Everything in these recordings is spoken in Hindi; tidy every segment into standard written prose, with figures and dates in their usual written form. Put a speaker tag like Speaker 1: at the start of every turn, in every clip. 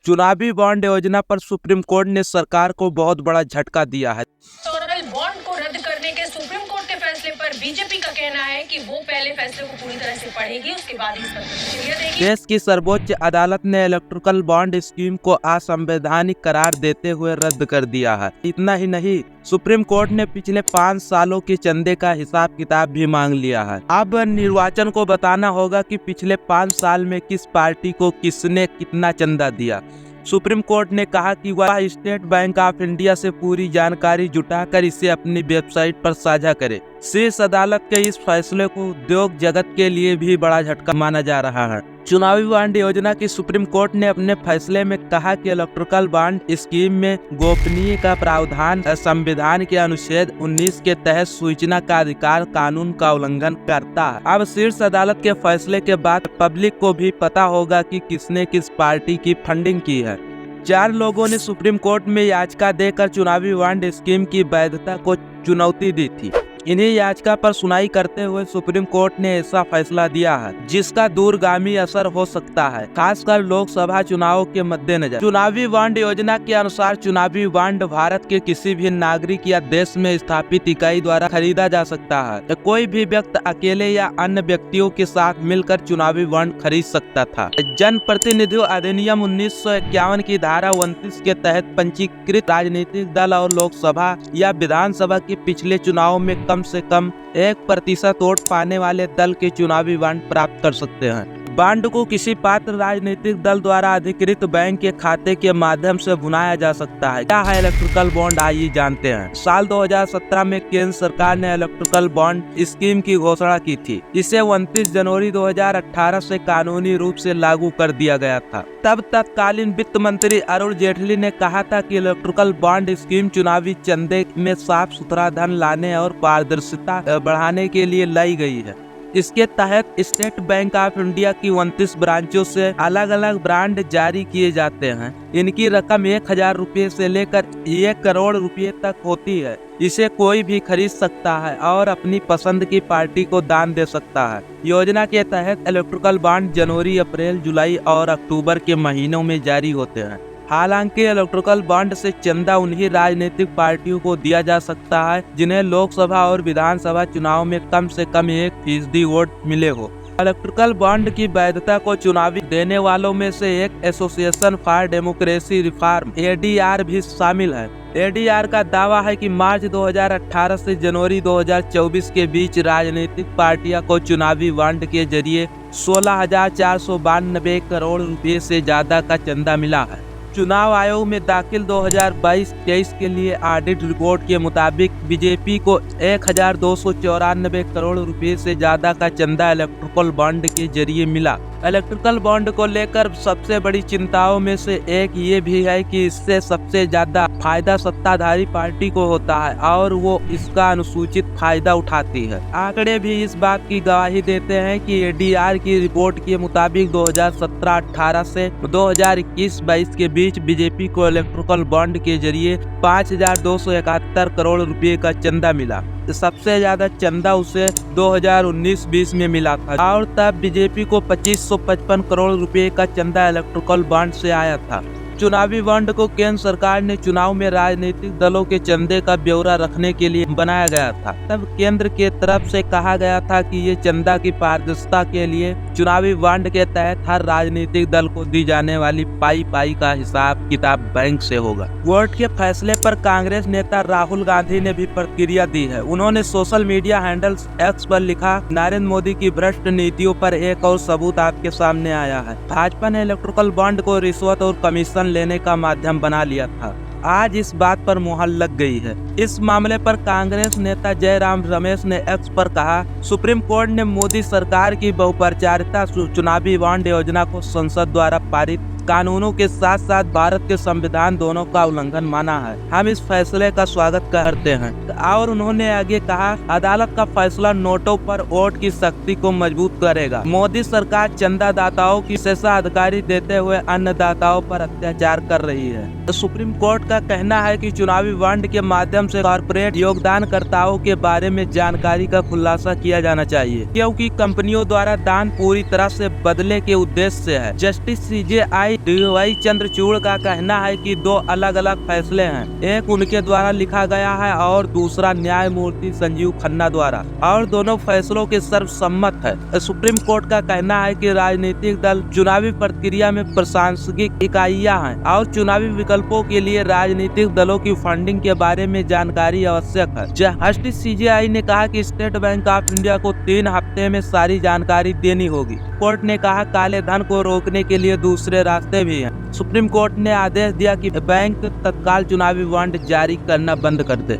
Speaker 1: चुनावी बॉन्ड योजना पर सुप्रीम कोर्ट ने सरकार को बहुत बड़ा झटका दिया है।
Speaker 2: इलेक्टोरल बॉन्ड को रद्द करने के सुप्रीम कोर्ट के फैसले पर बीजेपी का कहना है कि वो पहले फैसले को पूरी तरह से पढ़ेगी, उसके बाद इस पर प्रतिक्रिया देगी।
Speaker 1: देश की सर्वोच्च अदालत ने इलेक्ट्रिकल बॉन्ड स्कीम को असंवैधानिक करार देते हुए रद्द कर दिया है। इतना ही नहीं, सुप्रीम कोर्ट ने पिछले 5 सालों के चंदे का हिसाब किताब भी मांग लिया है। अब निर्वाचन को बताना होगा कि पिछले 5 साल में किस पार्टी को किसने कितना चंदा दिया। सुप्रीम कोर्ट ने कहा कि वह स्टेट बैंक ऑफ इंडिया से पूरी जानकारी जुटाकर इसे अपनी वेबसाइट पर साझा करे। शीर्ष अदालत के इस फैसले को उद्योग जगत के लिए भी बड़ा झटका माना जा रहा है। चुनावी बॉन्ड योजना की सुप्रीम कोर्ट ने अपने फैसले में कहा कि इलेक्ट्रिकल बॉन्ड स्कीम में गोपनीय का प्रावधान संविधान के अनुच्छेद 19 के तहत सूचना का अधिकार कानून का उल्लंघन करता है। अब शीर्ष अदालत के फैसले के बाद पब्लिक को भी पता होगा कि किसने किस पार्टी की फंडिंग की है। 4 लोगों ने सुप्रीम कोर्ट में याचिका देकर चुनावी बॉन्ड स्कीम की वैधता को चुनौती दी थी। इन्हीं याचिका पर सुनाई करते हुए सुप्रीम कोर्ट ने ऐसा फैसला दिया है जिसका दूरगामी असर हो सकता है, खासकर लोकसभा चुनाव के मद्देनजर। चुनावी बॉन्ड योजना के अनुसार चुनावी बॉन्ड भारत के किसी भी नागरिक या देश में स्थापित इकाई द्वारा खरीदा जा सकता है। तो कोई भी व्यक्ति अकेले या अन्य व्यक्तियों के साथ मिलकर चुनावी बॉन्ड खरीद सकता था। जन प्रतिनिधि अधिनियम 1951 की धारा 29 के तहत पंजीकृत राजनीतिक दल और लोकसभा या विधानसभा के पिछले चुनाव में कम से कम 1% वोट पाने वाले दल के चुनावी बॉन्ड प्राप्त कर सकते हैं। बॉन्ड को किसी पात्र राजनीतिक दल द्वारा अधिकृत बैंक के खाते के माध्यम से भुनाया जा सकता है। क्या है इलेक्ट्रिकल बॉन्ड, आइए जानते हैं। साल 2017 में केंद्र सरकार ने इलेक्ट्रिकल बॉन्ड स्कीम की घोषणा की थी। इसे 29 जनवरी 2018 से कानूनी रूप से लागू कर दिया गया था। तब तत्कालीन वित्त मंत्री अरुण जेटली ने कहा था कि इलेक्ट्रिकल बॉन्ड स्कीम चुनावी चंदे में साफ सुथरा धन लाने और पारदर्शिता बढ़ाने के लिए लाई गई है। इसके तहत स्टेट बैंक ऑफ इंडिया की 29 ब्रांचों से अलग अलग बॉन्ड जारी किए जाते हैं। इनकी रकम 1000 रुपये से लेकर 1 करोड़ रुपये तक होती है। इसे कोई भी खरीद सकता है और अपनी पसंद की पार्टी को दान दे सकता है। योजना के तहत इलेक्ट्रिकल बॉन्ड जनवरी, अप्रैल, जुलाई और अक्टूबर के महीनों में जारी होते हैं। हालांकि इलेक्ट्रिकल बॉन्ड से चंदा उन्हीं राजनीतिक पार्टियों को दिया जा सकता है जिन्हें लोकसभा और विधानसभा चुनाव में कम से कम 1% वोट मिले हो। इलेक्ट्रिकल बॉन्ड की वैधता को चुनावी देने वालों में से एक association for democracy reform ADR भी शामिल है। ADR का दावा है कि मार्च 2018 से जनवरी 2024 के बीच राजनीतिक पार्टियां को चुनावी बॉन्ड के जरिए 16,492 करोड़ रुपए से ज्यादा का चंदा मिला है। चुनाव आयोग में दाखिल 2022-23 के लिए ऑडिट रिपोर्ट के मुताबिक बीजेपी को 1,294 करोड़ रुपए से ज्यादा का चंदा इलेक्ट्रिकल बॉन्ड के जरिए मिला। इलेक्ट्रिकल बॉन्ड को लेकर सबसे बड़ी चिंताओं में से एक ये भी है कि इससे सबसे ज्यादा फायदा सत्ताधारी पार्टी को होता है और वो इसका अनुसूचित फायदा उठाती है। आंकड़े भी इस बात की गवाही देते हैं कि ADR की रिपोर्ट के मुताबिक 2017-18 से 2021-22 के बीच बीजेपी को इलेक्ट्रिकल बॉन्ड के जरिए 5,271 करोड़ रुपए का चंदा मिला। सबसे ज्यादा चंदा उसे 2019-20 में मिला था और तब बीजेपी को 2555 करोड़ रुपए का चंदा इलेक्ट्रिकल बॉन्ड से आया था। चुनावी बॉन्ड को केंद्र सरकार ने चुनाव में राजनीतिक दलों के चंदे का ब्यौरा रखने के लिए बनाया गया था। तब केंद्र के तरफ से कहा गया था कि ये चंदा की पारदर्शिता के लिए चुनावी बॉन्ड के तहत हर राजनीतिक दल को दी जाने वाली पाई का हिसाब किताब बैंक से होगा। कोर्ट के फैसले पर कांग्रेस नेता राहुल गांधी ने भी प्रतिक्रिया दी है। उन्होंने सोशल मीडिया हैंडल X पर लिखा, नरेंद्र मोदी की भ्रष्ट नीतियों पर एक और सबूत आपके सामने आया है। भाजपा ने इलेक्ट्रिकल बॉन्ड को रिश्वत और कमीशन लेने का माध्यम बना लिया था। आज इस बात पर मुहर लग गई है। इस मामले पर कांग्रेस नेता जयराम रमेश ने X पर कहा, सुप्रीम कोर्ट ने मोदी सरकार की बहुप्रचारिता चुनावी बॉन्ड योजना को संसद द्वारा पारित कानूनों के साथ साथ भारत के संविधान दोनों का उल्लंघन माना है। हम इस फैसले का स्वागत करते हैं। और उन्होंने आगे कहा, अदालत का फैसला नोटों पर वोट की शक्ति को मजबूत करेगा। मोदी सरकार चंदादाताओं की विशेषाधिकारी देते हुए अन्य दाताओं पर अत्याचार कर रही है। तो सुप्रीम कोर्ट का कहना है कि चुनावी बॉन्ड के माध्यम से कॉर्पोरेट योगदानकर्ताओं के बारे में जानकारी का खुलासा किया जाना चाहिए, क्योंकि कंपनियों द्वारा दान पूरी तरह से बदले के उद्देश्य से है। जस्टिस CJI DY चंद्रचूड़ का कहना है कि दो अलग अलग फैसले हैं, एक उनके द्वारा लिखा गया है और दूसरा न्यायमूर्ति संजीव खन्ना द्वारा, और दोनों फैसलों के सर्वसम्मत है। सुप्रीम कोर्ट का कहना है कि राजनीतिक दल चुनावी प्रक्रिया में प्रशासनिक इकाइयां हैं और चुनावी विकल्पों के लिए राजनीतिक दलों की फंडिंग के बारे में जानकारी आवश्यक है। जस्टिस CJI ने कहा कि स्टेट बैंक ऑफ इंडिया को 3 हफ्ते में सारी जानकारी देनी होगी। कोर्ट ने कहा काले धन को रोकने के लिए दूसरे रास्ते भी हैं। सुप्रीम कोर्ट ने आदेश दिया कि बैंक तत्काल चुनावी बॉन्ड जारी करना बंद कर दे।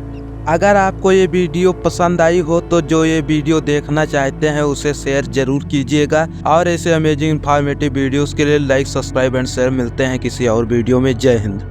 Speaker 1: अगर आपको ये वीडियो पसंद आई हो तो जो ये वीडियो देखना चाहते हैं उसे शेयर जरूर कीजिएगा, और ऐसे अमेजिंग इन्फॉर्मेटिव वीडियोस के लिए लाइक, सब्सक्राइब एंड शेयर। मिलते हैं किसी और वीडियो में। जय हिंद।